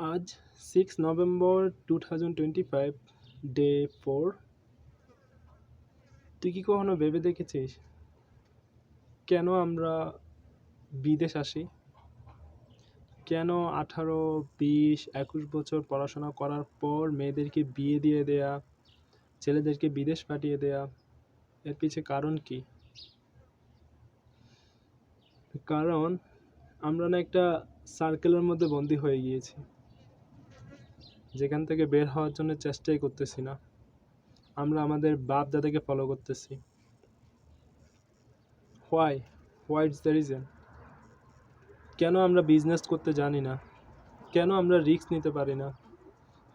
আজ 6 November 2025, day 4। তুই কি কখনো ভেবে দেখেছিস কেন আমরা বিদেশ আসি? কেন 18, 20, 21 বছর পড়াশোনা করার পর মেয়েদেরকে বিয়ে দিয়ে দেয়া, ছেলেদেরকে বিদেশ পাঠিয়ে দেয়া? এর পিছে কারণ কি? কারণ আমরা না একটা সার্কেলের মধ্যে বন্দী হয়ে গিয়েছি, যেখান থেকে বের হওয়ার জন্য চেষ্টাই করতেছি না। আমরা আমাদের বাপ দাদাকে ফলো করতেছি। Why it's the reason? কেন আমরা বিজনেস করতে জানি না? কেন আমরা রিস্ক নিতে পারি না?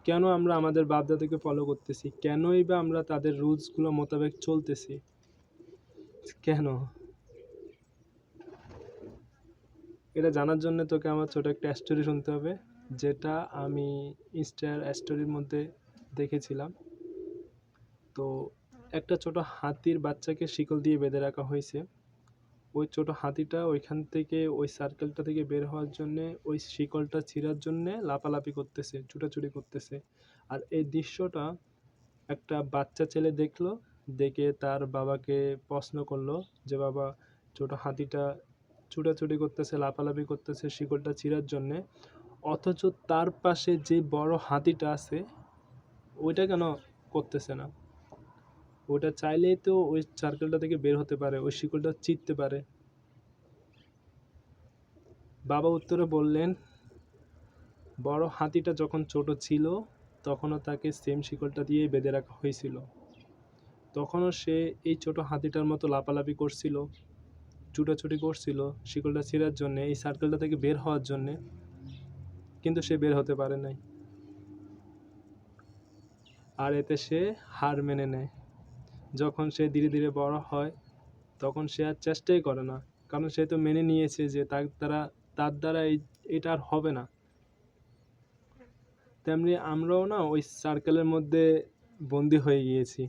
কেন আমরা আমাদের বাপদাদাকে ফলো করতেছি? কেনই বা আমরা তাদের রুলসগুলো মোতাবেক চলতেছি? কেন? এটা জানার জন্য তোকে আমার ছোট একটা স্টোরি শুনতে হবে, যেটা আমি ইনস্টার স্টোরির মধ্যে দেখেছিলাম। তো একটা ছোট হাতির বাচ্চাকে শিকল দিয়ে বেঁধে রাখা হয়েছে। ওই ছোট হাতিটা ওইখান থেকে, ওই সার্কেলটা থেকে বের হওয়ার জন্যে, ওই শিকলটা ছিঁড়ার জন্যে লাফালাফি করতেছে, ছুটাছুটি করতেছে। আর এই দৃশ্যটা একটা বাচ্চা ছেলে দেখলো, দেখে তার বাবাকে প্রশ্ন করলো যে, বাবা, ছোট হাতিটা ছুটাছুটি করতেছে, লাফালাফি করতেছে শিকলটা ছিঁড়ার জন্যে, অথচ তার পাশে যে বড় হাতিটা আছে ওইটা কেন করতেছে না? ওটা চাইলেই তো ওই সার্কেলটা থেকে বের হতে পারে, ওই শিকলটা ছিঁড়তে পারে। বাবা উত্তরে বললেন, বড় হাতিটা যখন ছোট ছিল তখনও তাকে সেম শিকলটা দিয়ে বেঁধে রাখা হয়েছিল। তখনও সে এই ছোট হাতিটার মতো লাফালাফি করছিল, ছুটাছুটি করছিল শিকলটা ছিঁড়ার জন্যে, এই সার্কেলটা থেকে বের হওয়ার জন্যে, কিন্তু সে বের হতে পারে নাই। আর এতে সে হার মেনে নেয়। যখন সে ধীরে ধীরে বড় হয় তখন সে আর চেষ্টাই করে না, কারণ সে তো মেনে নিয়েছে যে তার দ্বারা এটা আর হবে না। তেমনি আমরাও না ওই সার্কেলের মধ্যে বন্দি হয়ে গিয়েছি।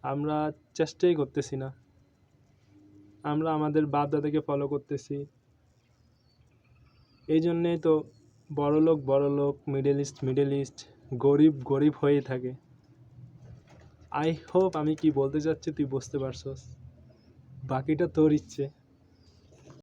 আমরা চেষ্টাই করতেছি না। আমরা আমাদের বাপ দাদাকে ফলো করতেছি। এই জন্যেই তো বড়লোক, মিডল ইস্ট, গরিব গরিব হয়েই থাকে। আই হোপ আমি কি বলতে চাচ্ছি তুই বুঝতে পারছস। বাকিটা তোর ইচ্ছে।